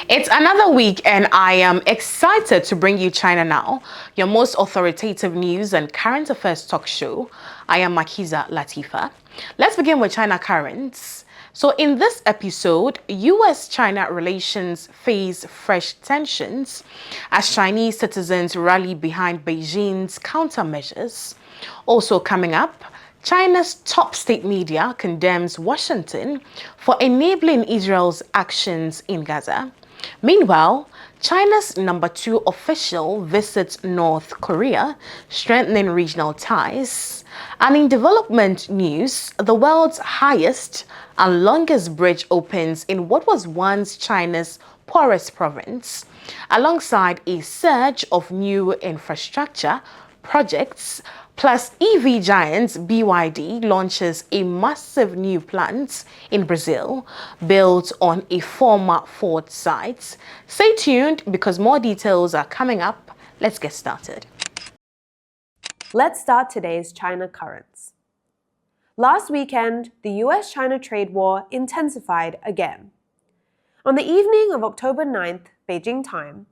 It's another week and I am excited to bring you China Now, your most authoritative news and current affairs talk show. I am Makiza Latifa. Let's begin with China currents. So in this episode, US-China relations face fresh tensions as Chinese citizens rally behind Beijing's countermeasures. Also coming up, China's top state media condemns Washington for enabling Israel's actions in Gaza. Meanwhile, China's number 2 official visits North Korea, strengthening regional ties. And in development news, the world's highest and longest bridge opens in what was once China's poorest province, alongside a surge of new infrastructure projects. Plus, EV giant BYD launches a massive new plant in Brazil built on a former Ford site. Stay tuned because more details are coming up. Let's get started. Let's start today's China currents. Last weekend, the US-China trade war intensified again. On the evening of October 9th, Beijing time,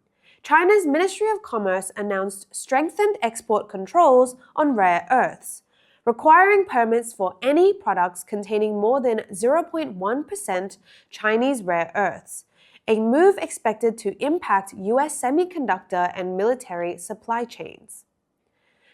China's Ministry of Commerce announced strengthened export controls on rare earths, requiring permits for any products containing more than 0.1% Chinese rare earths, a move expected to impact US semiconductor and military supply chains.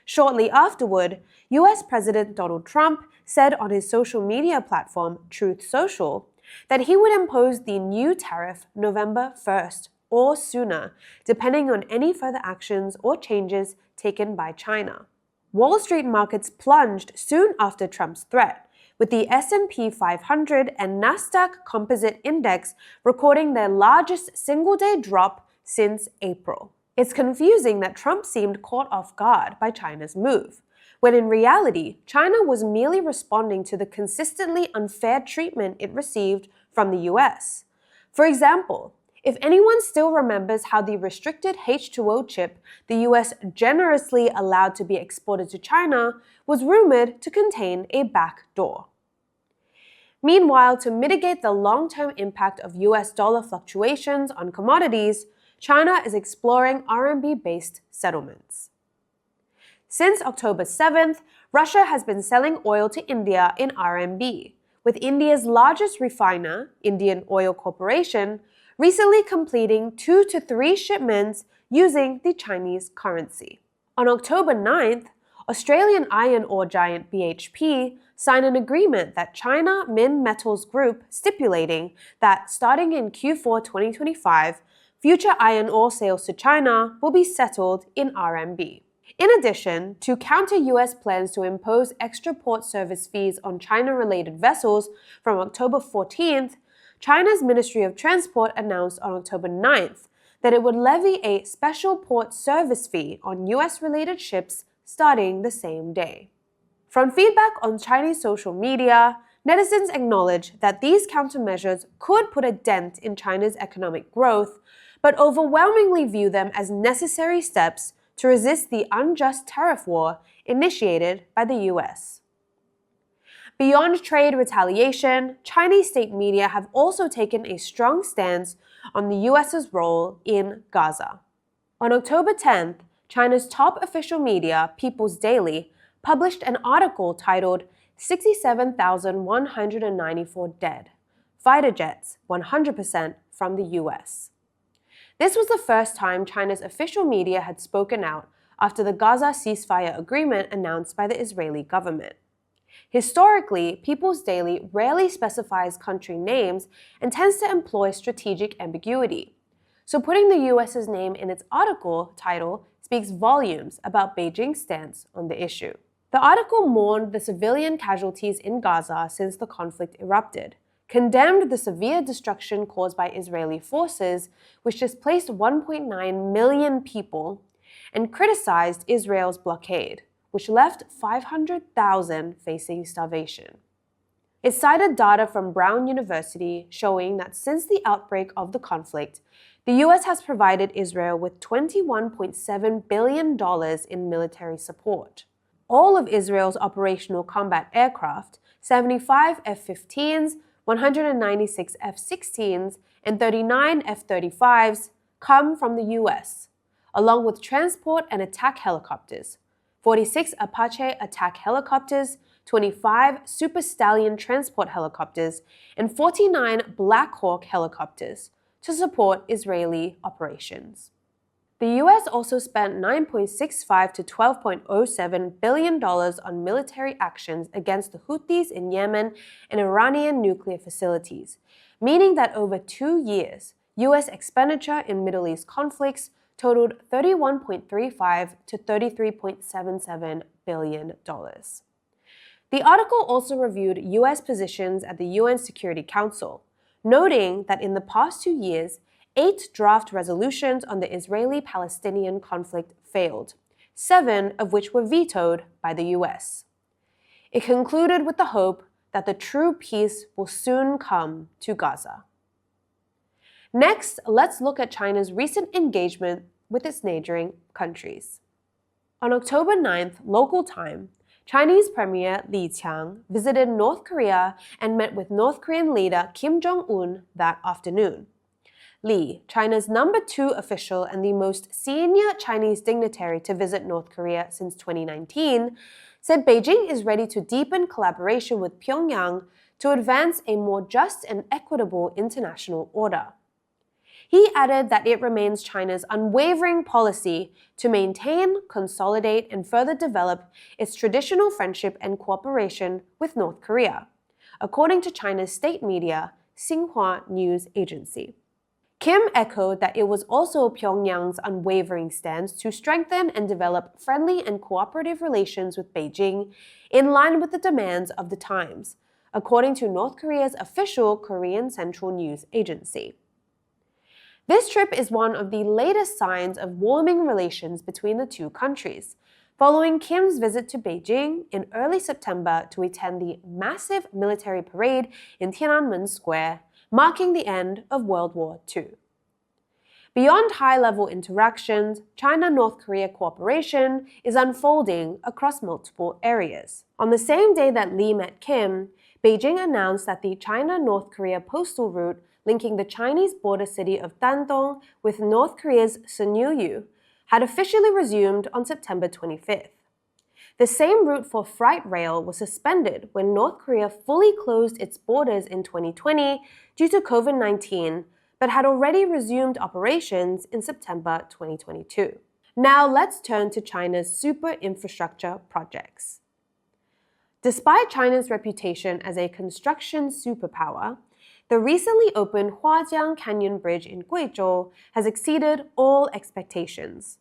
Shortly afterward, US President Donald Trump said on his social media platform, Truth Social, that he would impose the new tariff November 1st, or sooner, depending on any further actions or changes taken by China. Wall Street markets plunged soon after Trump's threat, with the S&P 500 and Nasdaq Composite Index recording their largest single-day drop since April. It's confusing that Trump seemed caught off guard by China's move, when in reality, China was merely responding to the consistently unfair treatment it received from the US. For example, if anyone still remembers how the restricted H2O chip the US generously allowed to be exported to China was rumored to contain a back door. Meanwhile, to mitigate the long-term impact of US dollar fluctuations on commodities, China is exploring RMB-based settlements. Since October 7th, Russia has been selling oil to India in RMB, with India's largest refiner, Indian Oil Corporation, recently completing 2 to 3 shipments using the Chinese currency. On October 9th, Australian iron ore giant BHP signed an agreement that China Minmetals Group stipulating that starting in Q4 2025, future iron ore sales to China will be settled in RMB. In addition, to counter US plans to impose extra port service fees on China-related vessels from October 14th, China's Ministry of Transport announced on October 9th that it would levy a special port service fee on US-related ships starting the same day. From feedback on Chinese social media, netizens acknowledge that these countermeasures could put a dent in China's economic growth, but overwhelmingly view them as necessary steps to resist the unjust tariff war initiated by the US. Beyond trade retaliation, Chinese state media have also taken a strong stance on the US's role in Gaza. On October 10th, China's top official media, People's Daily, published an article titled 67,194 Dead, Fighter Jets 100% from the US. This was the first time China's official media had spoken out after the Gaza ceasefire agreement announced by the Israeli government. Historically, People's Daily rarely specifies country names and tends to employ strategic ambiguity. So putting the US's name in its article title speaks volumes about Beijing's stance on the issue. The article mourned the civilian casualties in Gaza since the conflict erupted, condemned the severe destruction caused by Israeli forces, which displaced 1.9 million people, and criticized Israel's blockade, which left 500,000 facing starvation. It cited data from Brown University showing that since the outbreak of the conflict, the US has provided Israel with $21.7 billion in military support. All of Israel's operational combat aircraft, 75 F-15s, 196 F-16s, and 39 F-35s come from the US, along with transport and attack helicopters, 46 Apache attack helicopters, 25 Super Stallion transport helicopters, and 49 Black Hawk helicopters to support Israeli operations. The US also spent $9.65 to $12.07 billion on military actions against the Houthis in Yemen and Iranian nuclear facilities, meaning that over 2 years, US expenditure in Middle East conflicts totaled $31.35 to $33.77 billion. The article also reviewed US positions at the UN Security Council, noting that in the past 2 years, 8 draft resolutions on the Israeli-Palestinian conflict failed, 7 of which were vetoed by the US. It concluded with the hope that the true peace will soon come to Gaza. Next, let's look at China's recent engagement with its neighboring countries. On October 9th, local time, Chinese Premier Li Qiang visited North Korea and met with North Korean leader Kim Jong-un that afternoon. Li, China's number 2 official and the most senior Chinese dignitary to visit North Korea since 2019, said Beijing is ready to deepen collaboration with Pyongyang to advance a more just and equitable international order. He added that it remains China's unwavering policy to maintain, consolidate, and further develop its traditional friendship and cooperation with North Korea, according to China's state media, Xinhua News Agency. Kim echoed that it was also Pyongyang's unwavering stance to strengthen and develop friendly and cooperative relations with Beijing in line with the demands of the times, according to North Korea's official Korean Central News Agency. This trip is one of the latest signs of warming relations between the two countries, following Kim's visit to Beijing in early September to attend the massive military parade in Tiananmen Square, marking the end of World War II. Beyond high-level interactions, China-North Korea cooperation is unfolding across multiple areas. On the same day that Li met Kim, Beijing announced that the China-North Korea postal route linking the Chinese border city of Dandong with North Korea's Sunyuyu had officially resumed on September 25th. The same route for freight rail was suspended when North Korea fully closed its borders in 2020 due to COVID-19, but had already resumed operations in September 2022. Now let's turn to China's super infrastructure projects. Despite China's reputation as a construction superpower, the recently opened Huajiang Canyon Bridge in Guizhou has exceeded all expectations.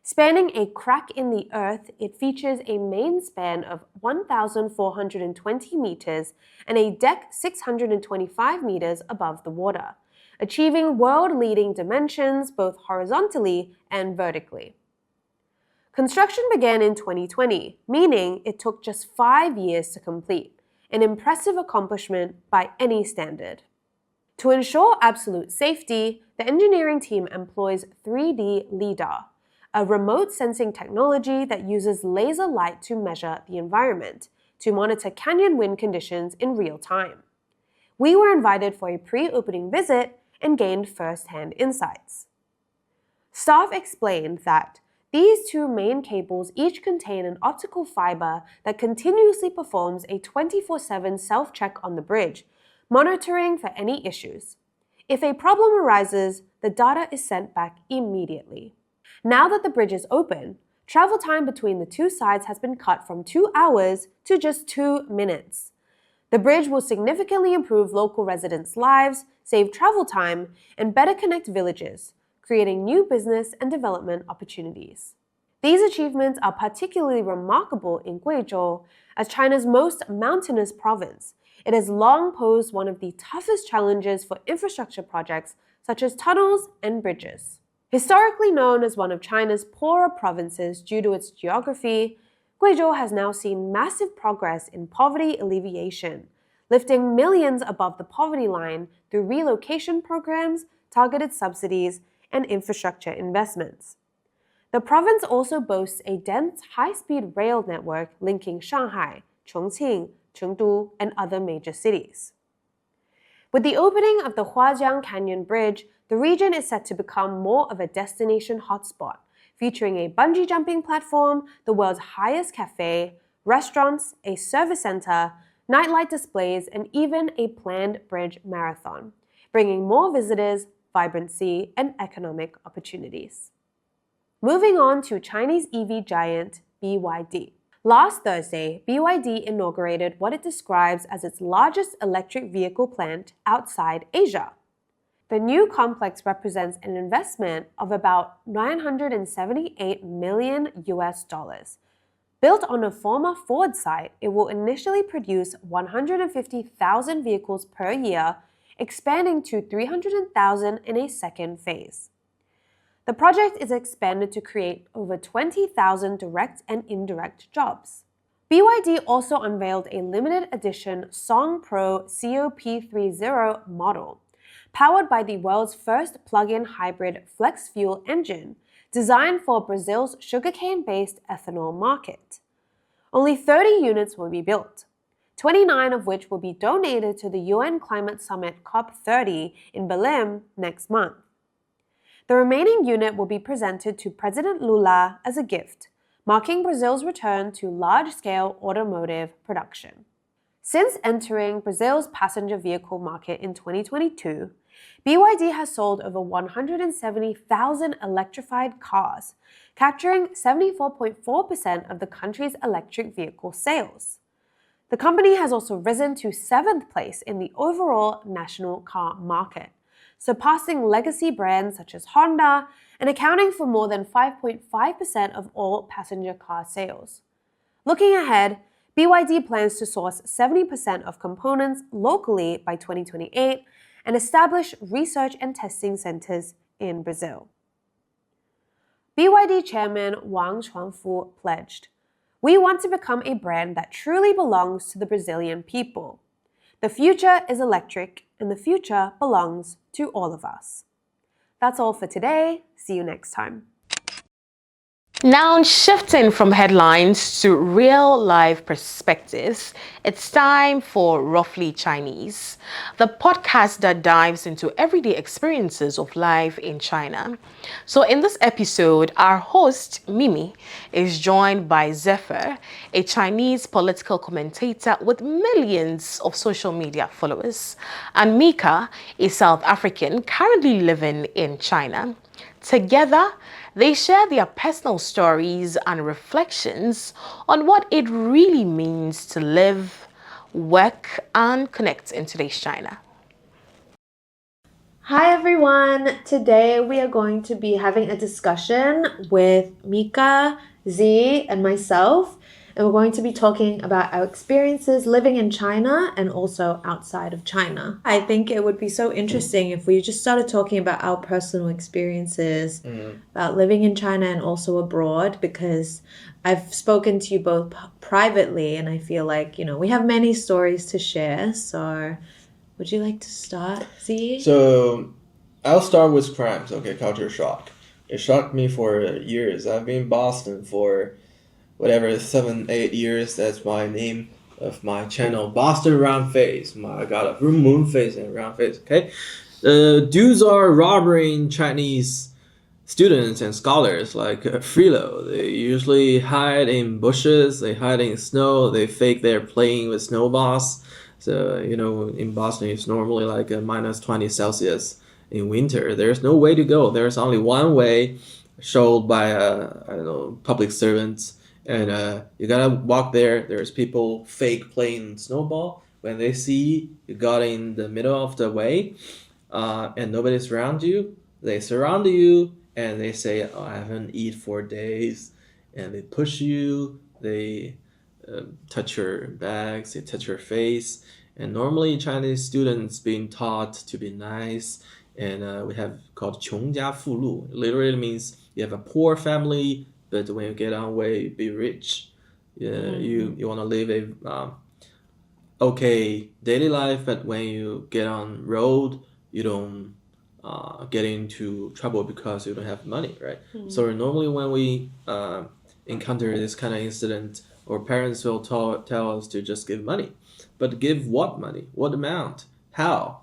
Spanning a crack in the earth, it features a main span of 1,420 meters and a deck 625 meters above the water, achieving world-leading dimensions both horizontally and vertically. Construction began in 2020, meaning it took just 5 years to complete, an impressive accomplishment by any standard. To ensure absolute safety, the engineering team employs 3D LiDAR, a remote sensing technology that uses laser light to measure the environment, to monitor canyon wind conditions in real time. We were invited for a pre-opening visit and gained first-hand insights. Staff explained that these 2 main cables each contain an optical fiber that continuously performs a 24/7 self-check on the bridge, monitoring for any issues. If a problem arises, the data is sent back immediately. Now that the bridge is open, travel time between the 2 sides has been cut from 2 hours to just 2 minutes. The bridge will significantly improve local residents' lives, save travel time, and better connect villages, creating new business and development opportunities. These achievements are particularly remarkable in Guizhou, as China's most mountainous province. It has long posed one of the toughest challenges for infrastructure projects such as tunnels and bridges. Historically known as one of China's poorer provinces due to its geography, Guizhou has now seen massive progress in poverty alleviation, lifting millions above the poverty line through relocation programs, targeted subsidies, and infrastructure investments. The province also boasts a dense, high-speed rail network linking Shanghai, Chongqing, Chengdu, and other major cities. With the opening of the Huajiang Canyon Bridge, the region is set to become more of a destination hotspot, featuring a bungee jumping platform, the world's highest cafe, restaurants, a service center, nightlight displays, and even a planned bridge marathon, bringing more visitors, vibrancy, and economic opportunities. Moving on to Chinese EV giant BYD. Last Thursday, BYD inaugurated what it describes as its largest electric vehicle plant outside Asia. The new complex represents an investment of about $978 million US. Built on a former Ford site, it will initially produce 150,000 vehicles per year, expanding to 300,000 in a second phase. The project is expanded to create over 20,000 direct and indirect jobs. BYD also unveiled a limited edition Song Pro COP30 model, powered by the world's first plug-in hybrid flex-fuel engine, designed for Brazil's sugarcane-based ethanol market. Only 30 units will be built, 29 of which will be donated to the UN Climate Summit COP30 in Belém next month. The remaining unit will be presented to President Lula as a gift, marking Brazil's return to large-scale automotive production. Since entering Brazil's passenger vehicle market in 2022, BYD has sold over 170,000 electrified cars, capturing 74.4% of the country's electric vehicle sales. The company has also risen to 7th place in the overall national car market, surpassing legacy brands such as Honda and accounting for more than 5.5% of all passenger car sales. Looking ahead, BYD plans to source 70% of components locally by 2028 and establish research and testing centers in Brazil. BYD chairman Wang Chuanfu pledged, "We want to become a brand that truly belongs to the Brazilian people. The future is electric, and the future belongs to all of us." That's all for today. See you next time. Now, shifting from headlines to real-life perspectives, it's time for Roughly Chinese, the podcast that dives into everyday experiences of life in China. So in this episode, our host, Mimi, is joined by Zephr, a Chinese political commentator with millions of social media followers, and Mika, a South African currently living in China. Together, they share their personal stories and reflections on what it really means to live, work, and connect in today's China. Hi everyone! Today we are going to be having a discussion with Mika, Z, and myself, and we're going to be talking about our experiences living in China and also outside of China. I think it would be so interesting if we just started talking about our personal experiences about living in China and also abroad, because I've spoken to you both privately and I feel like, we have many stories to share. So would you like to start, Z? So I'll start with crimes. Okay, culture shock. It shocked me for years. I've been in Boston for 7-8 years. That's my name of my channel, Boston Round Face. I got a moon face and round face. Okay, dudes are robbing Chinese students and scholars like Frilo. They usually hide in bushes. They hide in snow. They fake they're playing with snowballs. So in Boston it's normally like a -20 Celsius in winter. There's no way to go. There's only one way, showed by public servants. And you gotta walk there. There's people fake playing snowball. When they see you got in the middle of the way and nobody's around you, they surround you and they say, "Oh, I haven't eaten for days." And they push you, they touch your bags, they touch your face. And normally Chinese students being taught to be nice. And we have called 穷家富路. It literally means you have a poor family, but when you get on way, be rich. Yeah, you want to live a okay daily life, but when you get on road, you don't get into trouble because you don't have money, right? So normally when we encounter this kind of incident, our parents will tell us to just give money. But give what money? What amount? How?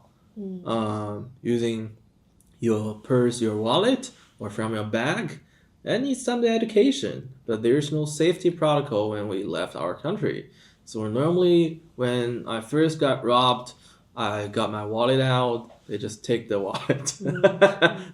using your purse, your wallet, or from your bag. That needs some education, but there's no safety protocol when we left our country. So normally, when I first got robbed, I got my wallet out. They just take the wallet.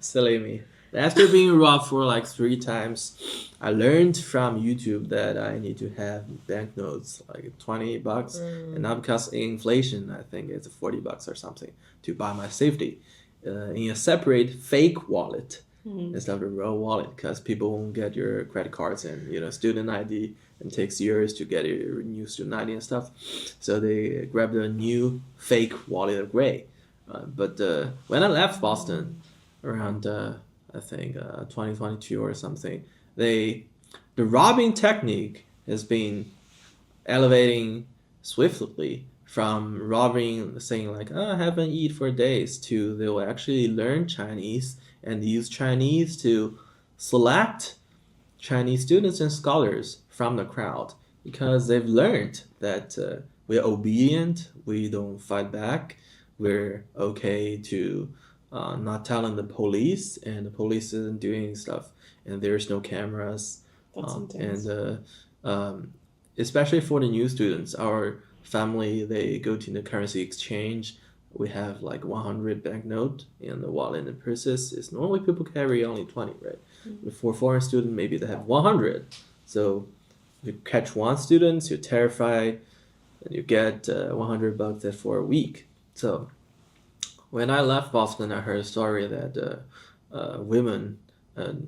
Silly me. After being robbed for like 3 times, I learned from YouTube that I need to have banknotes like $20, and not because of inflation. I think it's $40 or something to buy my safety in a separate fake wallet instead of the real wallet, because people won't get your credit cards and student ID, and it takes years to get your new student ID and stuff. So they grabbed a new fake wallet of gray. But when I left Boston around I think 2022 or something, the robbing technique has been elevating swiftly from robbing, saying like, oh, I haven't eaten for days, to they will actually learn Chinese and use Chinese to select Chinese students and scholars from the crowd, because they've learned that we're obedient, we don't fight back, we're okay to not telling the police, and the police isn't doing stuff, and there's no cameras. That's intense. And especially for the new students, our family, they go to the currency exchange. We have like 100 banknote in the wallet and purses. It's normally people carry only 20, right? For foreign student, maybe they have 100. So if you catch one student, you're terrified, and you get $100 for a week. So when I left Boston, I heard a story that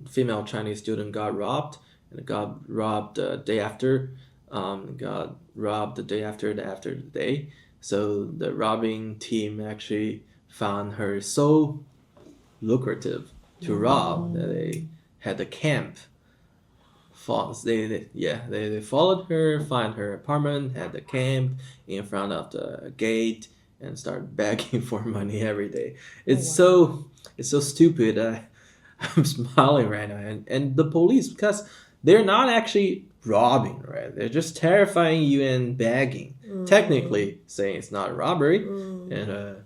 female Chinese student got robbed, and got robbed the day after, got robbed the day after the day. So the robbing team actually found her so lucrative to rob that they had a camp. They followed her, find her apartment, had the camp in front of the gate, and start begging for money every day. It's so stupid. I'm smiling right now. And the police, because they're not actually robbing, right? They're just terrifying you and begging. Technically saying it's not a robbery, and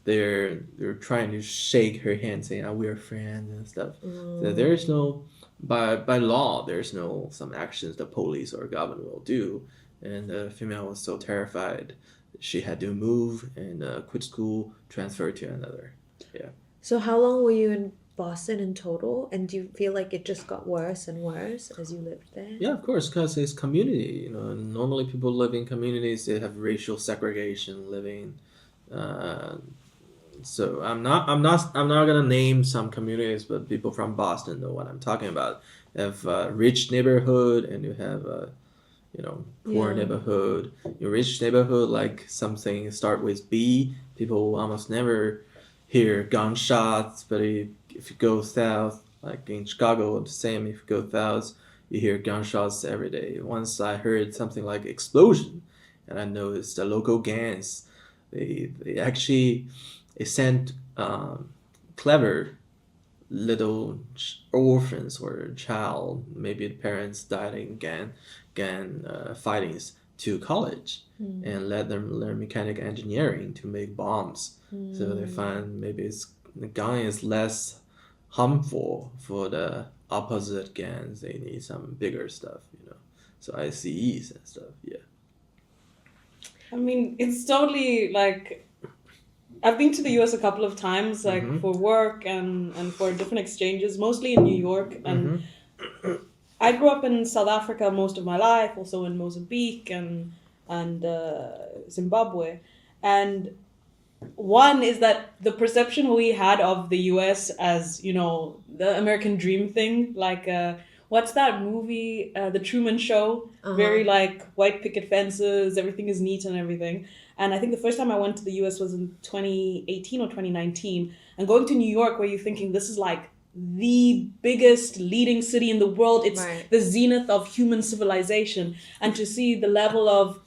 they're trying to shake her hand, saying, "Oh, we're friends" and stuff. So there's no by law, there's no some actions the police or government will do. And the female was so terrified she had to move and quit school, transfer to another. Yeah. So how long were you in Boston in total? And do you feel like it just got worse and worse as you lived there? Yeah, of course, because it's community. Normally people live in communities. They have racial segregation living. So I'm not gonna name some communities, but people from Boston know what I'm talking about. You have rich neighborhood, and you have poor neighborhood. Your rich neighborhood, like something start with B, people almost never hear gunshots. But if you go south, like in Chicago, the same. If you go south, you hear gunshots every day. Once I heard something like explosion, and I noticed the local gangs, they sent clever little orphans or child, maybe the parents died in gang fightings, to college and let them learn mechanical engineering to make bombs. So they find maybe the gun is less harmful for the opposite gangs. They need some bigger stuff, so ICEs and stuff. Yeah. I mean, it's totally like, I've been to the US a couple of times, like for work and for different exchanges, mostly in New York. And I grew up in South Africa most of my life, also in Mozambique and Zimbabwe. And one is that the perception we had of the US as, the American dream thing, like what's that movie, The Truman Show? Very like white picket fences, everything is neat and everything. And I think the first time I went to the US was in 2018 or 2019. And going to New York, where you're thinking this is like the biggest leading city in the world. It's the zenith of human civilization. And to see the level of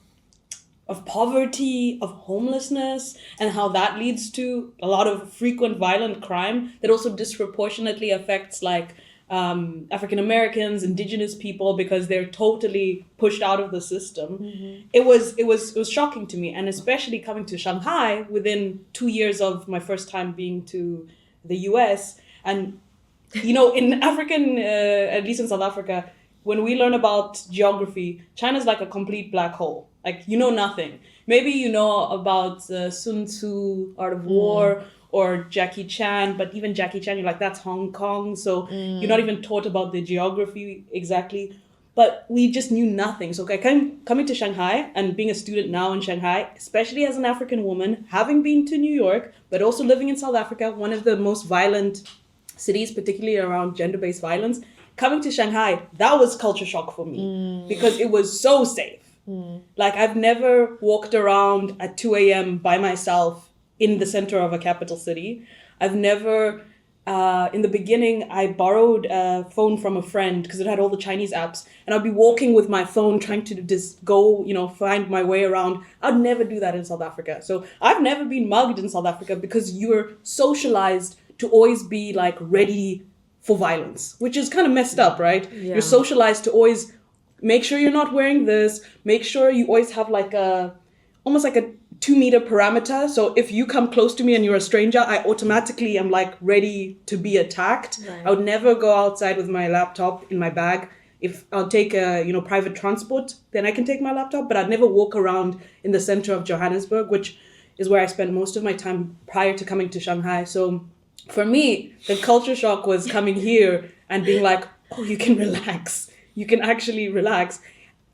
poverty, of homelessness, and how that leads to a lot of frequent violent crime that also disproportionately affects like African Americans, indigenous people, because they're totally pushed out of the system. It was shocking to me, and especially coming to Shanghai within 2 years of my first time being to the US. And in African, at least in South Africa, when we learn about geography, China's like a complete black hole. Like, nothing. Maybe you know about Sun Tzu, Art of War, or Jackie Chan, but even Jackie Chan, you're like, that's Hong Kong. So you're not even taught about the geography exactly. But we just knew nothing. So coming to Shanghai and being a student now in Shanghai, especially as an African woman, having been to New York, but also living in South Africa, one of the most violent cities, particularly around gender-based violence, coming to Shanghai, that was culture shock for me because it was so safe. Like, I've never walked around at 2 a.m. by myself in the center of a capital city. I've never, in the beginning, I borrowed a phone from a friend because it had all the Chinese apps, and I'd be walking with my phone trying to just go, find my way around. I'd never do that in South Africa. So I've never been mugged in South Africa because you're socialized to always be like ready for violence, which is kind of messed up, right? Yeah. You're socialized to always make sure you're not wearing this, make sure you always have like almost like a 2-meter parameter. So if you come close to me and you're a stranger, I automatically am like ready to be attacked. Right. I would never go outside with my laptop in my bag. If I'll take a private transport, then I can take my laptop, but I'd never walk around in the center of Johannesburg, which is where I spent most of my time prior to coming to Shanghai. So for me, the culture shock was coming here and being like, oh, you can relax. You can actually relax.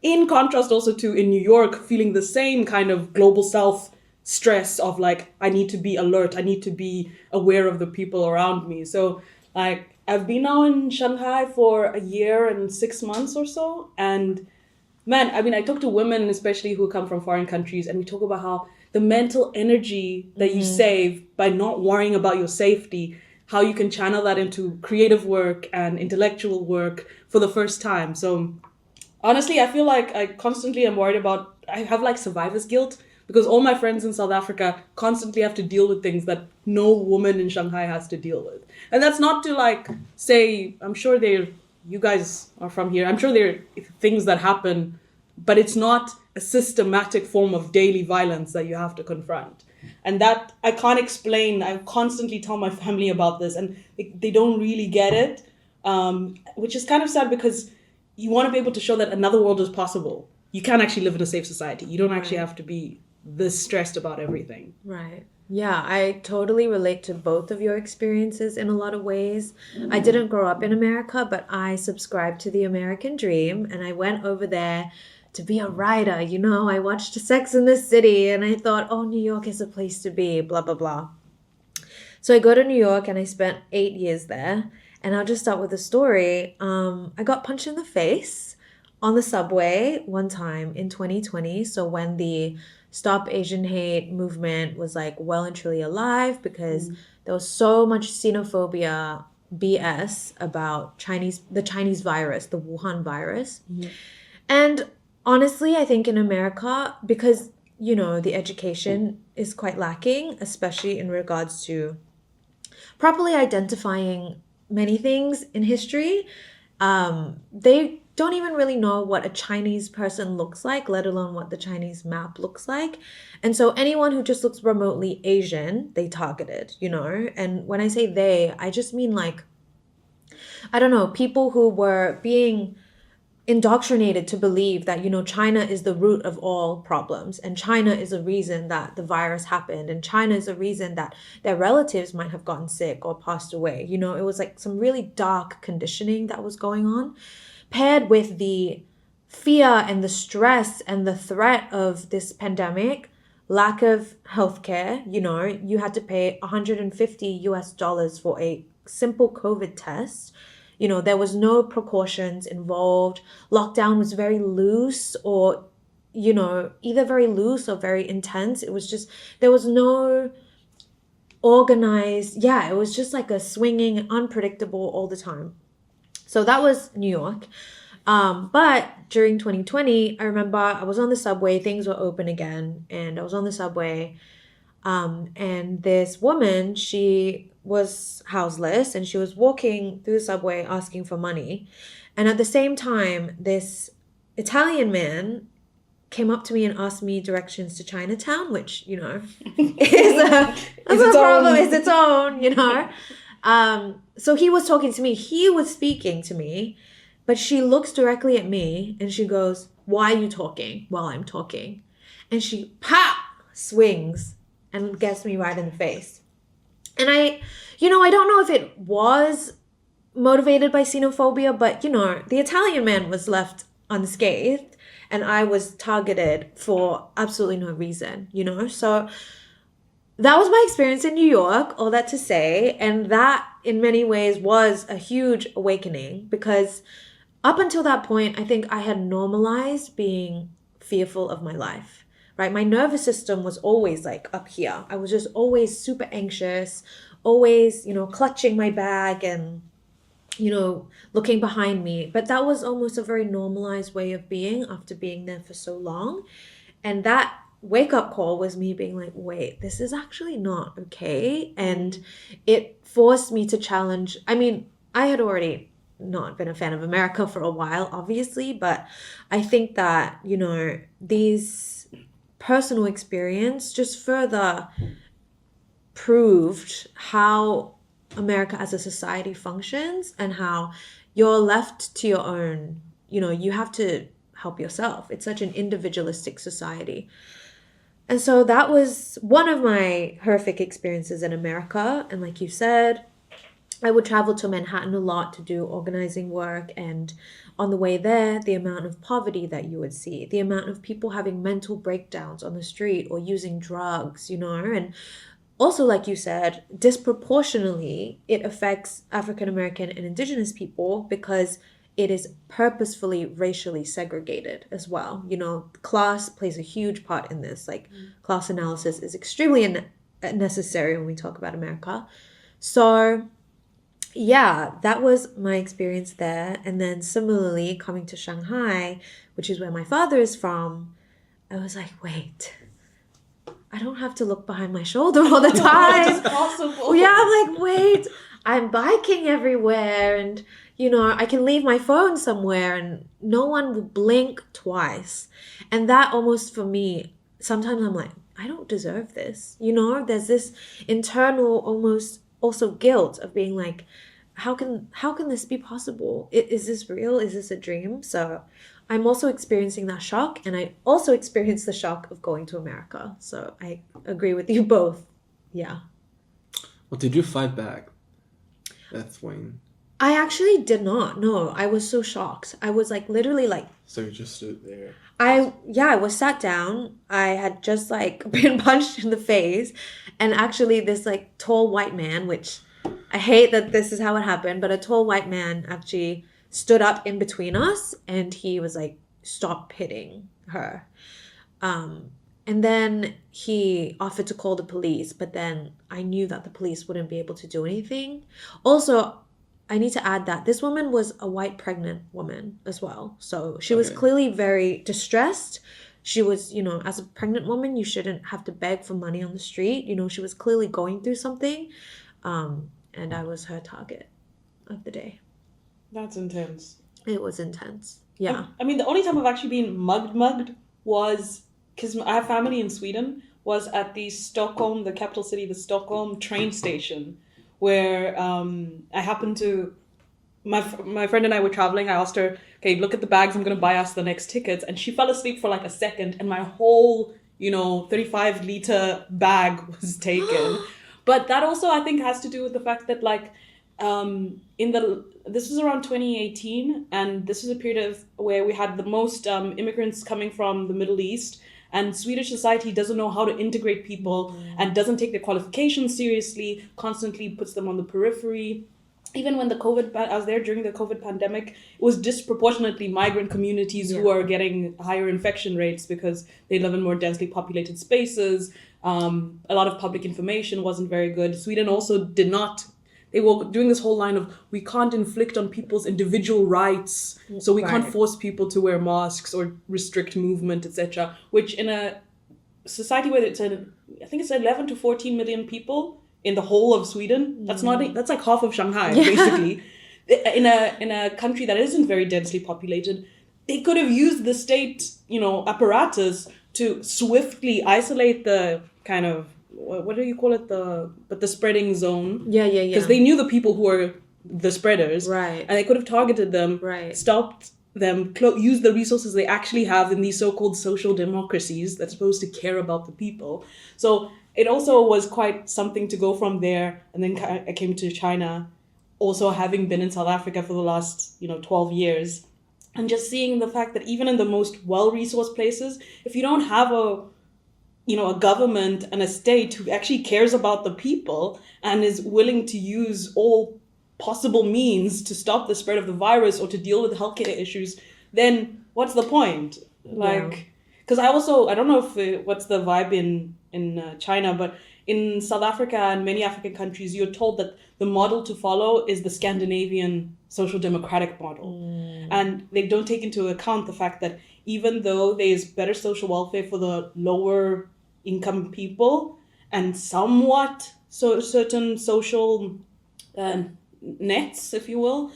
In contrast also to in New York, feeling the same kind of global south stress of like, I need to be alert. I need to be aware of the people around me. So like, I've been now in Shanghai for a year and 6 months or so. And man, I mean, I talk to women, especially who come from foreign countries, and we talk about how the mental energy that you save by not worrying about your safety, how you can channel that into creative work and intellectual work for the first time. So honestly, I feel like I constantly am worried about, I have like survivor's guilt because all my friends in South Africa constantly have to deal with things that no woman in Shanghai has to deal with. And that's not to like say, I'm sure you guys are from here, I'm sure there are things that happen, but it's not a systematic form of daily violence that you have to confront. And that I can't explain. I constantly tell my family about this and they don't really get it, which is kind of sad because you want to be able to show that another world is possible. You can actually live in a safe society. You don't actually have to be this stressed about everything. Right. Yeah, I totally relate to both of your experiences in a lot of ways. I didn't grow up in America, but I subscribed to the American dream and I went over there to be a writer. I watched Sex and the City and I thought, oh, New York is a place to be, blah, blah, blah. So I go to New York and I spent 8 years there. And I'll just start with a story. I got punched in the face on the subway one time in 2020. So when the Stop Asian Hate movement was like well and truly alive, because there was so much xenophobia BS about the Chinese virus, the Wuhan virus. And honestly, I think in America, because, the education is quite lacking, especially in regards to properly identifying many things in history, they don't even really know what a Chinese person looks like, let alone what the Chinese map looks like. And so anyone who just looks remotely Asian, they targeted, And when I say they, I just mean like, I don't know, people who were being indoctrinated to believe that, China is the root of all problems and China is a reason that the virus happened and China is a reason that their relatives might have gotten sick or passed away. It was like some really dark conditioning that was going on, paired with the fear and the stress and the threat of this pandemic, lack of healthcare. You had to pay $150 for a simple COVID test. There was no precautions involved. Lockdown was very loose or, either very loose or very intense. It was just, there was no organized, it was just like a swinging, unpredictable all the time. So that was New York. But during 2020, I remember I was on the subway, things were open again, and I was on the subway, and this woman, she was houseless and she was walking through the subway asking for money. And at the same time, this Italian man came up to me and asked me directions to Chinatown, which, is a problem. It's its own. So he was talking to me. He was speaking to me, but she looks directly at me and she goes, "Why are you talking while I'm talking?" And she swings and gets me right in the face. And I don't know if it was motivated by xenophobia, but, the Italian man was left unscathed and I was targeted for absolutely no reason, So that was my experience in New York, all that to say. And that, in many ways, was a huge awakening because up until that point, I think I had normalized being fearful of my life. Right? My nervous system was always like up here. I was just always super anxious, always, clutching my bag and, looking behind me. But that was almost a very normalized way of being after being there for so long. And that wake-up call was me being like, wait, this is actually not okay. And it forced me to challenge. I mean, I had already not been a fan of America for a while, obviously, but I think that, these personal experience just further proved how America as a society functions and how you're left to your own, you have to help yourself. It's such an individualistic society. And so that was one of my horrific experiences in America. And like you said, I would travel to Manhattan a lot to do organizing work, and on the way there, the amount of poverty that you would see, the amount of people having mental breakdowns on the street or using drugs, and also, like you said, disproportionately, it affects African American and Indigenous people because it is purposefully racially segregated as well. Class plays a huge part in this. Like, class analysis is extremely necessary when we talk about America. So yeah, that was my experience there. And then similarly, coming to Shanghai, which is where my father is from, I was like, wait, I don't have to look behind my shoulder all the time. It's possible. Yeah, I'm like, wait, I'm biking everywhere and, I can leave my phone somewhere and no one will blink twice. And that almost for me, sometimes I'm like, I don't deserve this. There's this internal almost also guilt of being like, how can this be possible? Is this real? Is this a dream? So I'm also experiencing that shock, and I also experienced the shock of going to America. So I agree with you both. Yeah. Well, did you fight back? That's when. I actually did not. No, I was so shocked. I was like literally like. So you just stood there. I was sat down. I had just like been punched in the face, and actually this like tall white man, which I hate that this is how it happened, but a tall white man actually stood up in between us and he was like, "Stop hitting her." And then he offered to call the police, but then I knew that the police wouldn't be able to do anything. Also, I need to add that this woman was a white pregnant woman as well. So she was clearly very distressed. She was, as a pregnant woman, you shouldn't have to beg for money on the street. She was clearly going through something. And I was her target of the day. That's intense. It was intense. Yeah. I mean, the only time I've actually been mugged was, because I have family in Sweden, was at the Stockholm, the capital city, the Stockholm train station, where I happened to, my friend and I were traveling. I asked her, okay, look at the bags, I'm going to buy us the next tickets. And she fell asleep for like a second and my whole, 35-liter bag was taken. But that also, I think, has to do with the fact that like, this was around 2018, and this was a period where we had the most immigrants coming from the Middle East. And Swedish society doesn't know how to integrate people and doesn't take their qualifications seriously, constantly puts them on the periphery. Even when I was there during the COVID pandemic, it was disproportionately migrant communities who are getting higher infection rates because they live in more densely populated spaces. A lot of public information wasn't very good. Sweden also did not. They were doing this whole line of, we can't inflict on people's individual rights, so we can't force people to wear masks or restrict movement, etc. Which in a society where I think it's 11 to 14 million people, in the whole of Sweden. That's like half of Shanghai, basically. In a country that isn't very densely populated, they could have used the state, apparatus to swiftly isolate the kind of, what do you call it, the spreading zone. Yeah. Because they knew the people who were the spreaders. Right. And they could have targeted them, stopped them, use the resources they actually have in these so-called social democracies that's supposed to care about the people. So it also was quite something to go from there. And then I came to China, also having been in South Africa for the last, 12 years. And just seeing the fact that even in the most well-resourced places, if you don't have a government and a state who actually cares about the people and is willing to use all possible means to stop the spread of the virus or to deal with healthcare issues, then what's the point? Because I don't know if what's the vibe in China, but in South Africa and many African countries, you're told that the model to follow is the Scandinavian social democratic model. And they don't take into account the fact that even though there is better social welfare for the lower income people and somewhat certain social nets, if you will,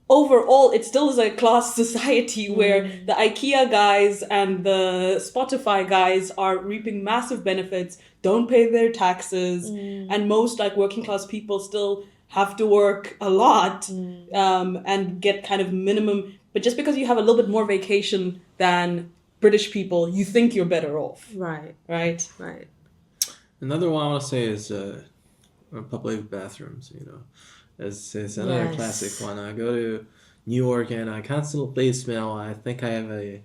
overall it still is a class society where the IKEA guys and the Spotify guys are reaping massive benefits, don't pay their taxes, and most working class people still have to work a lot and get kind of minimum. But just because you have a little bit more vacation than British people, you think you're better off. Right. Another one I want to say is public bathrooms, It's another classic one. I go to New York and I constantly smell, I think I have a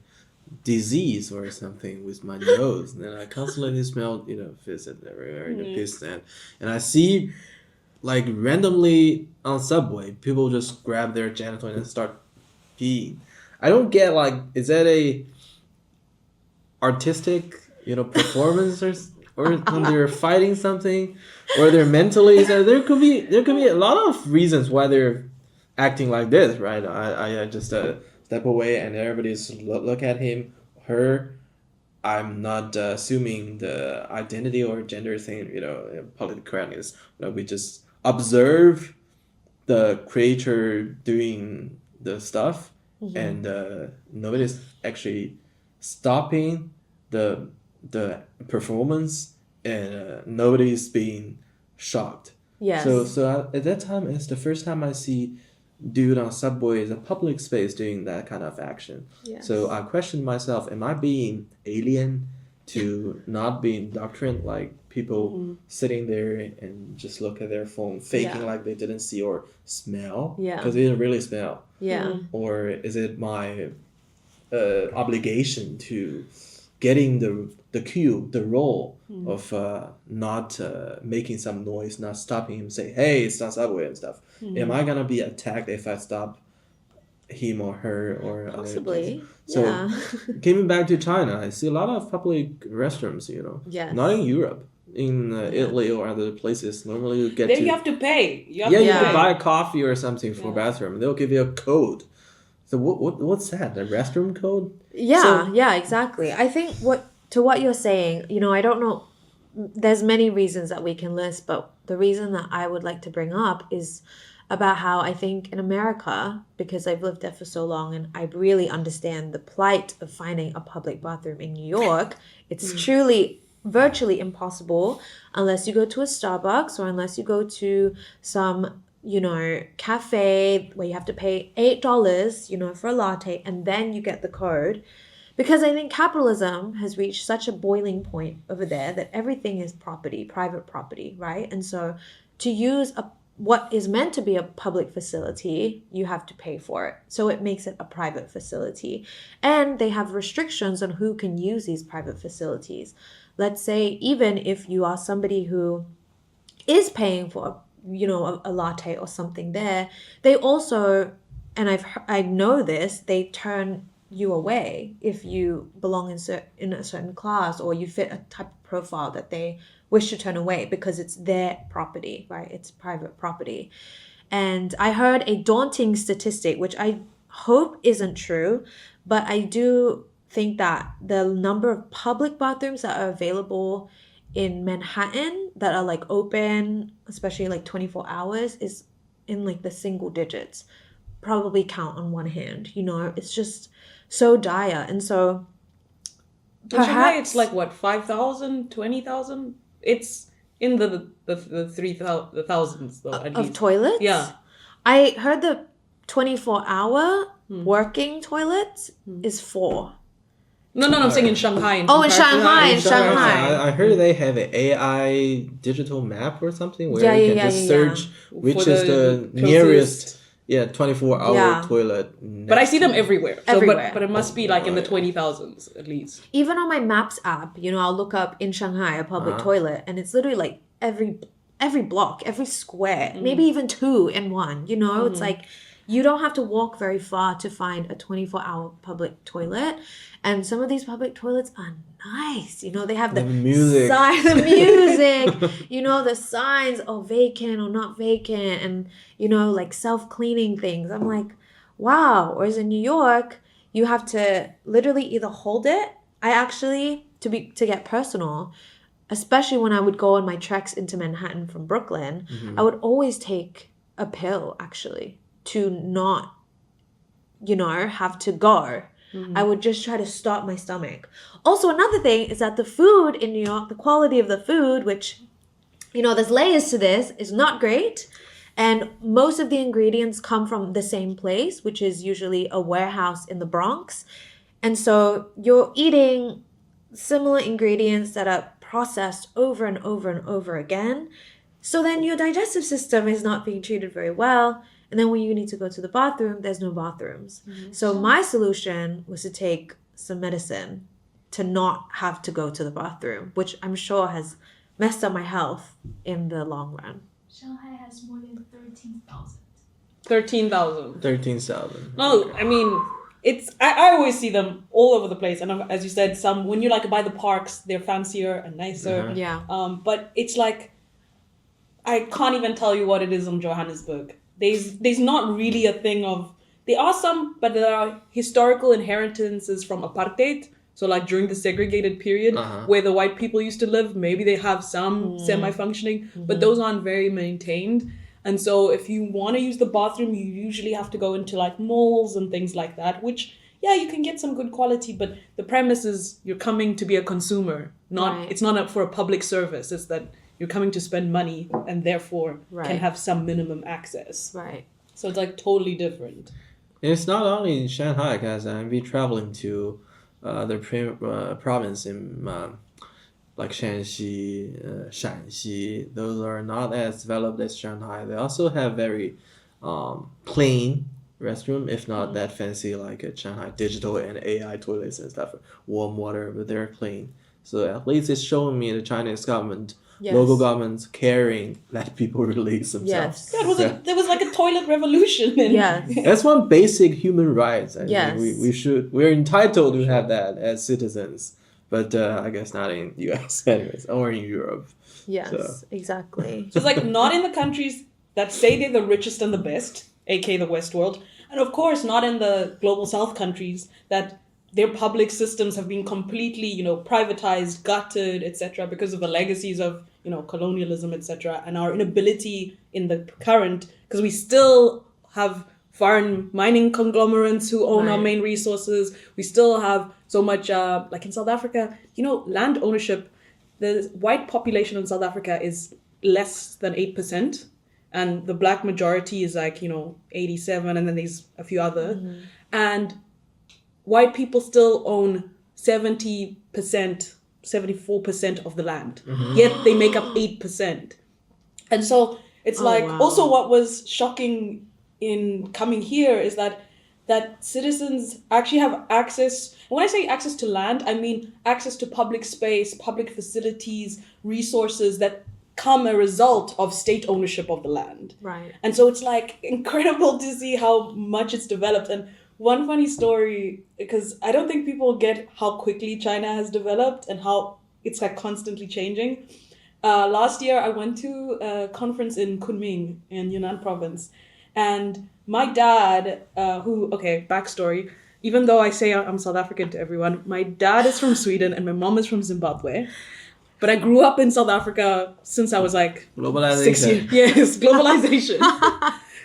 disease or something with my nose. And then I constantly smell, fizzed everywhere in the piss stand. And I see, randomly on subway, people just grab their genital and start peeing. I don't get, is that a artistic, performance or when they're fighting something, or they're mentally. So there could be a lot of reasons why they're acting like this, right? I just step away and everybody's look at him, her. I'm not assuming the identity or gender thing, political correctness. We just observe the creator doing the stuff, and nobody's actually stopping the performance, and nobody's being shocked. Yes. So at that time, it's the first time I see dude on subway is a public space doing that kind of action. Yes. So I questioned myself: am I being alien to not being indoctrinated, like people sitting there and just look at their phone, faking like they didn't see or smell? Yeah. Because they didn't really smell. Yeah. Or is it my obligation to getting the cue, the role of not making some noise, not stopping him, say, hey, it's not subway and stuff. Am I gonna be attacked if I stop him or her or possibly? So coming back to China, I see a lot of public restrooms. Yes. Not in Europe, in Italy or other places. Normally you get There to you have to pay. You can buy coffee or something for bathroom. They'll give you a code. So what's that? The restroom code? Yeah, exactly. I think what you're saying, I don't know, there's many reasons that we can list, but the reason that I would like to bring up is about how I think in America, because I've lived there for so long and I really understand the plight of finding a public bathroom in New York, it's truly virtually impossible unless you go to a Starbucks or unless you go to some cafe where you have to pay $8, for a latte, and then you get the code. Because I think capitalism has reached such a boiling point over there that everything is property, private property, right? And so to use what is meant to be a public facility, you have to pay for it. So it makes it a private facility. And they have restrictions on who can use these private facilities. Let's say even if you are somebody who is paying for a latte or something there, they also, and I know this, they turn you away if you belong in a certain class or you fit a type of profile that they wish to turn away because it's their property, right? It's private property. And I heard a daunting statistic, which I hope isn't true, but I do think that the number of public bathrooms that are available in Manhattan that are like open, especially like 24 hours, is in like the single digits. Probably count on one hand, you know, it's just so dire. And so In Shanghai, perhaps it's like what, 5,000, 20,000? It's in the the thousands though, at of least. toilets. Yeah. I heard the 24-hour working toilets is 4. No, I'm saying in Shanghai. Oh, in comparison- Shanghai, In in Shanghai. I heard they have an AI digital map or something where Yeah, you yeah, can yeah, just yeah, search which For is the the closest- nearest 24-hour Yeah. toilet. But I see them everywhere. So, Everywhere. But it must be like in the Right. 20,000s at least. Even on my Maps app, you know, I'll look up in Shanghai a public Uh-huh. toilet, and it's literally like every block, every square, maybe even 2 in one. You know, it's like you don't have to walk very far to find a 24-hour public toilet. And some of these public toilets are nice. You know, they have the music. the music, you know, the signs of vacant or not vacant, and, you know, like self-cleaning things. I'm like, wow. Whereas in New York, you have to literally either hold it. I actually, to get personal, especially when I would go on my treks into Manhattan from Brooklyn, I would always take a pill actually to not, you know, have to go. I would just try to stop my stomach. Also, another thing is that the food in New York, the quality of the food, which, you know, there's layers to this, is not great. And most of the ingredients come from the same place, which is usually a warehouse in the Bronx. And so you're eating similar ingredients that are processed over and over and over again. So then your digestive system is not being treated very well. And then when you need to go to the bathroom, there's no bathrooms. So my solution was to take some medicine to not have to go to the bathroom, which I'm sure has messed up my health in the long run. Shanghai has more than 13,000. 13,000. 13,000. No, I mean, I always see them all over the place. And as you said, some, when you like by the parks, they're fancier and nicer. Uh-huh. Yeah. But it's like, I can't even tell you what it is in Johannesburg. There's not really a thing of, there are some, but there are historical inheritances from apartheid. So like during the segregated period where the white people used to live, maybe they have some semi-functioning, but those aren't very maintained. And so if you want to use the bathroom, you usually have to go into like malls and things like that, which, yeah, you can get some good quality, but the premise is you're coming to be a consumer. Right. It's not for a public service. It's that you're coming to spend money and therefore can have some minimum access. Right. So it's like totally different. And it's not only in Shanghai, guys. I've been traveling to the province in like Shanxi, Shanxi. Those are not as developed as Shanghai. They also have very plain restroom, if not that fancy like Shanghai digital and AI toilets and stuff, warm water, but they're clean. So at least it's showing me the Chinese government, local governments caring that people release themselves. Yes. Yeah, there was like a toilet revolution. And Yes. That's one basic human right. I Yes. mean, we're entitled to have that as citizens, but I guess not in US anyways, or in Europe. Yes, So. exactly. So it's like not in the countries that say they're the richest and the best, aka the West world, and of course not in the global South countries that their public systems have been completely, you know, privatized, gutted, etc., because of the legacies of, you know, colonialism, etc., and our inability in the current, because we still have foreign mining conglomerates who own our main resources. We still have so much, like in South Africa, you know, land ownership. The white population in South Africa is less than 8%, and the black majority is like, you know, 87, and then there's a few other, and white people still own 70%, 74% of the land, yet they make up 8%. And so it's also what was shocking in coming here is that citizens actually have access. When I say access to land, I mean access to public space, public facilities, resources that come a result of state ownership of the land. Right. And so it's like incredible to see how much it's developed. And one funny story, because I don't think people get how quickly China has developed and how it's like constantly changing. Last year, I went to a conference in Kunming in Yunnan province. And my dad, backstory, even though I say I'm South African to everyone, my dad is from Sweden and my mom is from Zimbabwe. But I grew up in South Africa since I was like 6 Globalization. years. Yes, globalization.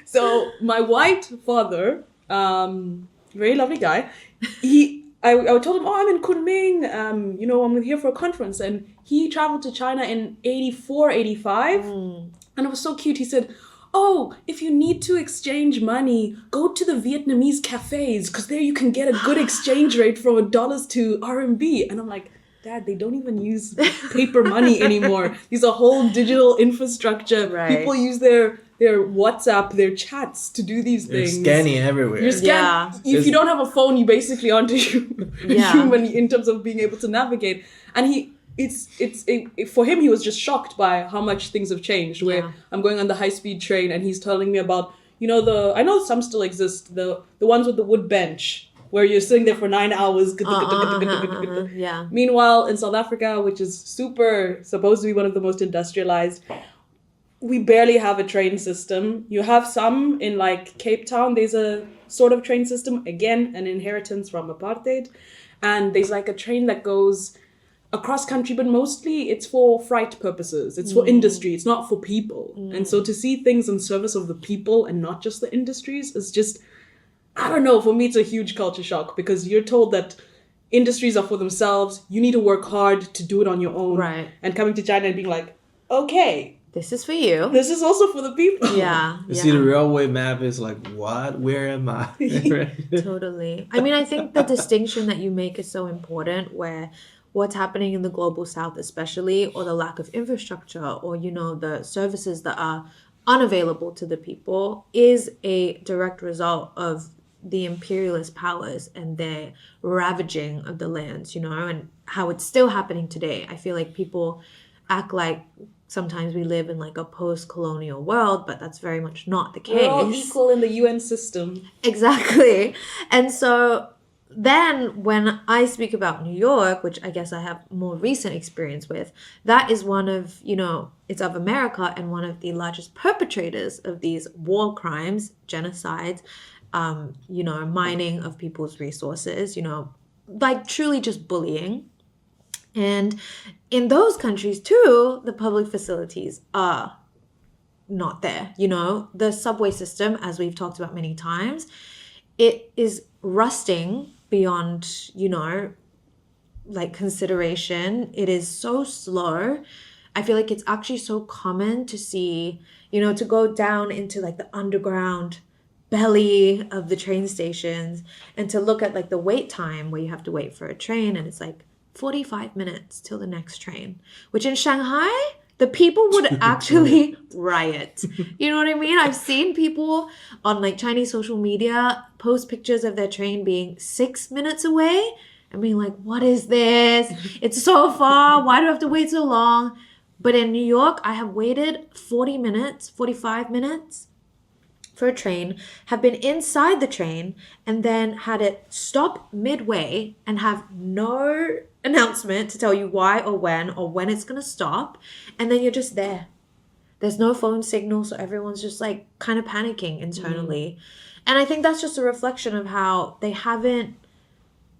So my white father, very lovely guy, I told him, oh, I'm in Kunming, I'm here for a conference. And he traveled to China in 84, 85. And it was so cute. He said, oh, if you need to exchange money, go to the Vietnamese cafes because there you can get a good exchange rate from dollars to RMB. And I'm like, Dad, they don't even use paper money anymore. These are whole digital infrastructure. Right. People use their WhatsApp, their chats to do these They're things. scanning everywhere. You're Yeah. If you don't have a phone, you basically aren't a human in terms of being able to navigate. And for him, he was just shocked by how much things have changed. Where I'm going on the high-speed train, and he's telling me about, I know some still exist, the ones with the wood bench, where you're sitting there for 9 hours. Yeah. Meanwhile, in South Africa, which is supposed to be one of the most industrialized, we barely have a train system. You have some in like Cape Town. There's a sort of train system, again, an inheritance from apartheid. And there's like a train that goes across country, but mostly it's for freight purposes. It's for industry. It's not for people. And so to see things in service of the people and not just the industries is just, I don't know, for me, it's a huge culture shock because you're told that industries are for themselves. You need to work hard to do it on your own. Right. And coming to China and being like, okay, This is for you. this is also for the people. Yeah. You see the railway map is like, what? Where am I? Totally. I mean, I think the distinction that you make is so important where what's happening in the global south especially, or the lack of infrastructure, or, the services that are unavailable to the people is a direct result of the imperialist powers and their ravaging of the lands, and how it's still happening today. I feel like people act like sometimes we live in like a post-colonial world, but that's very much not the case. We're all equal in the UN system. Exactly. And so then when I speak about New York, which I guess I have more recent experience with, that is one of, it's of America and one of the largest perpetrators of these war crimes, genocides, mining of people's resources, like truly just bullying. And in those countries too, the public facilities are not there. The subway system, as we've talked about many times, it is rusting beyond, like consideration. It is so slow. I feel like it's actually so common to see, to go down into like the underground belly of the train stations and to look at like the wait time where you have to wait for a train and it's like 45 minutes till the next train, which in Shanghai, the people would actually riot. You know what I mean? I've seen people on like Chinese social media post pictures of their train being 6 minutes away and being like, what is this? It's so far. Why do I have to wait so long? But in New York, I have waited 40 minutes, 45 minutes for a train, have been inside the train and then had it stop midway and have no announcement to tell you why or when it's going to stop. And then you're just there. There's no phone signal, so everyone's just like kind of panicking internally. And I think that's just a reflection of how they haven't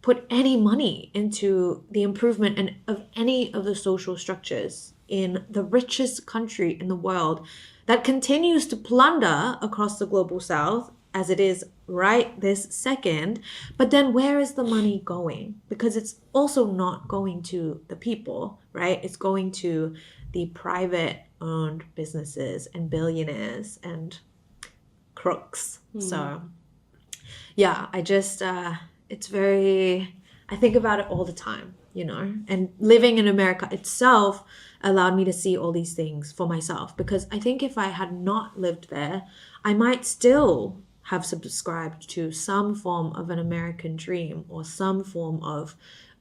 put any money into the improvement of any of the social structures in the richest country in the world that continues to plunder across the global south as it is right this second. But then where is the money going? Because it's also not going to the people, right? It's going to the private owned businesses and billionaires and crooks. So yeah, I just, I think about it all the time, and living in America itself allowed me to see all these things for myself, because I think if I had not lived there, I might still have subscribed to some form of an American dream or some form of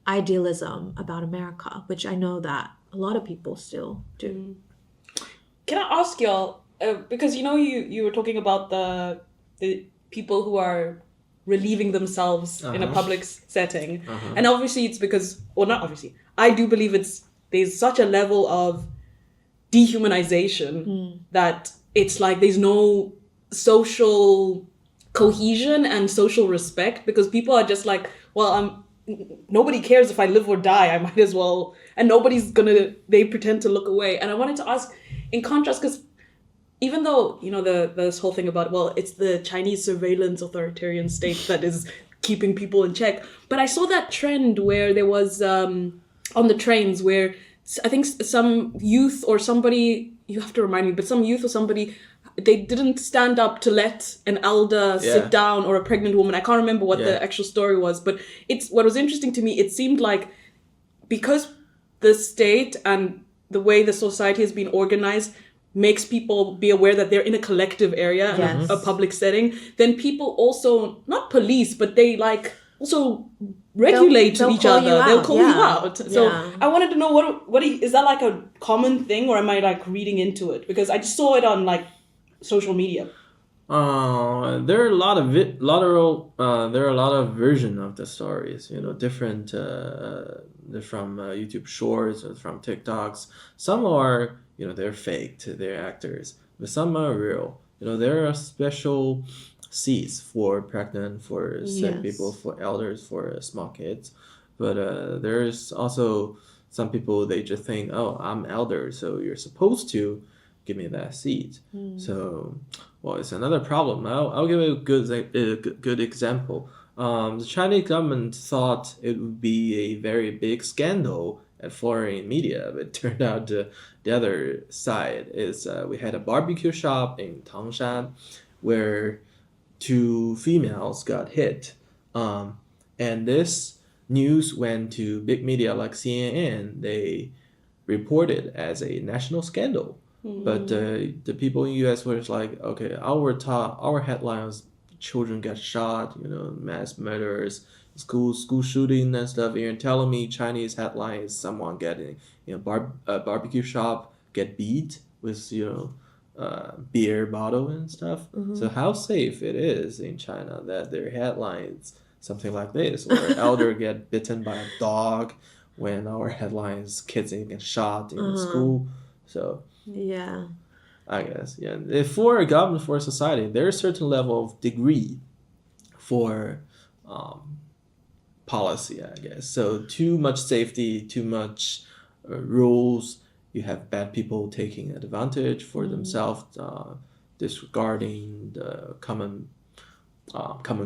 idealism about America, which I know that a lot of people still do. Can I ask y'all, because you were talking about the people who are relieving themselves in a public setting, and obviously it's because, or not obviously, I do believe there's such a level of dehumanization that it's like there's no social cohesion and social respect, because people are just like, well, nobody cares if I live or die. I might as well, and they pretend to look away. And I wanted to ask, in contrast, because even though, this whole thing about, well, it's the Chinese surveillance authoritarian state that is keeping people in check. But I saw that trend where there was, on the trains, where I think some youth or somebody, you have to remind me, but some youth or somebody, they didn't stand up to let an elder sit down, or a pregnant woman. I can't remember what the actual story was, but what was interesting to me, it seemed like because the state and the way the society has been organized makes people be aware that they're in a collective area, Yes. a public setting, then people also, not police, but they also regulate They'll each call other. you They'll out, call yeah. you out. So Yeah. I wanted to know, is that like a common thing, or am I like reading into it? Because I just saw it on like social media. There are a lot of there are a lot of versions of the stories. Different. They're from YouTube Shorts or from TikToks. Some are they're faked, they're actors, but some are real. There are special seats for pregnant, for sick Yes. people, for elders, for small kids. But there's also some people, they just think, oh, I'm elder, so you're supposed to give me that seat. So, well, it's another problem. I'll give a good example. The Chinese government thought it would be a very big scandal at foreign media, but it turned out the other side is we had a barbecue shop in Tangshan where 2 females got hit. And this news went to big media like CNN. They reported as a national scandal. But the people in US were just like, okay, our headlines, children get shot, mass murders, school shooting and stuff. You're telling me Chinese headline is someone getting, barbecue shop get beat with, beer bottle and stuff. So how safe it is in China that their headlines something like this, or elder get bitten by a dog, when our headlines kids get shot in school. So Yeah. I guess, for a government, for a society, there's a certain level of degree for policy, I guess. So too much safety, too much rules, you have bad people taking advantage for themselves, disregarding the common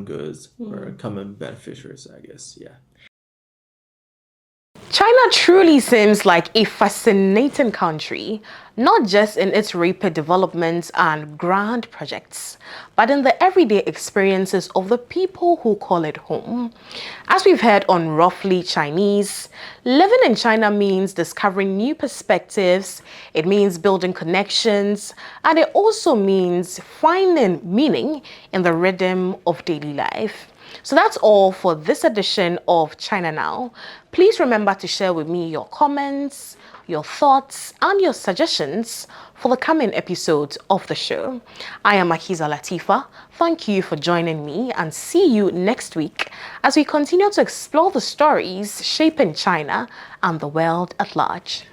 goods or common beneficiaries, I guess. China truly seems like a fascinating country, not just in its rapid developments and grand projects, but in the everyday experiences of the people who call it home. As we've heard on Roughly Chinese, living in China means discovering new perspectives, it means building connections, and it also means finding meaning in the rhythm of daily life. So that's all for this edition of China Now. Please remember to share with me your comments, your thoughts, and your suggestions for the coming episodes of the show. I am Makiza Latifa. Thank you for joining me, and see you next week as we continue to explore the stories shaping China and the world at large.